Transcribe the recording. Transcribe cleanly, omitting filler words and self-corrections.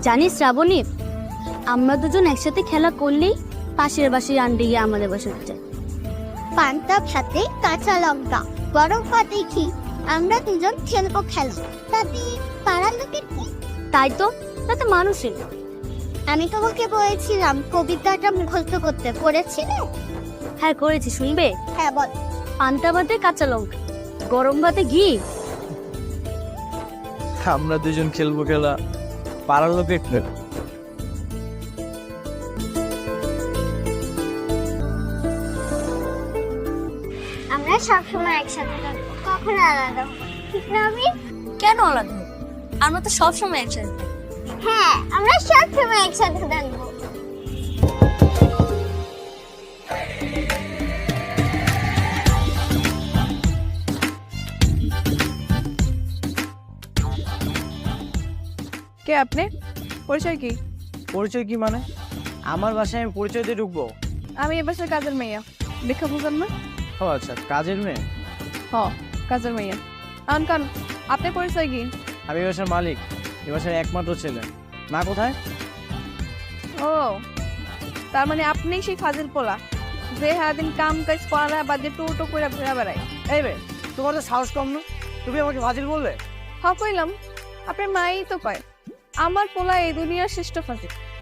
জানিস শ্রাবণী, আমরা দুজন একসাথে খেলা করলেই পাশের বাসায় আন্টি গিয়ে আমাদের বাসায় যায়। পান্তা ভাতে কাঁচা লঙ্কা গরম ভাতে ঘি, আমরা দুজন খেলবো খেলা। তাতে পাড়ার লোকের কি? তাই তো, তাতে মানুষের। আমি তোমাকে বলেছিলাম কবিতাটা মুখস্থ করতে, পড়েছিলে? হ্যাঁ করেছি, শুনবে? হ্যাঁ বল। পান্তা ভাতে কাঁচা লঙ্কা, গরম ভাতে ঘি। আমরা দুজন খেলবো খেলা, পাড়ার লোকের খেলা। আমরা সবসময় একসাথে থাকবো, কখনো আলাদা হবো, ঠিক না? আমি কেন আলাদা? আমরা তো সবসময় একসাথে। হ্যাঁ, আমরা সবসময় একসাথে থাকবো। কে আপনি? পরিচয় কি? পরিচয় কি মানে? আমার বাসায় আমি পরিচয় দিয়ে ঢুকবো? আমি এ বাসার কাজের মেয়ে। দেখা বুঝলাম না? ও আচ্ছা, কাজের মেয়ে। হ, কাজের মেয়ে। আনকান, আপনার পরিচয় কি? আমি এই বাসার মালিক, এই বাসার একমাত্র ছেলে। মা কোথায়? ও, তার মানে আপনি সেই ফাজিল পোলা যে সারাদিন কাম কাজ করা বাদে টোটো করে ঘুরে বেড়ায়। এই বে, তোমার তো সাহস কম না? তুমি আমাকে ফাজিল বললে? হ কইলাম, আপনার মাই তো কয় আমার পোলা এই দুনিয়ার শ্রেষ্ঠ ফাজিল।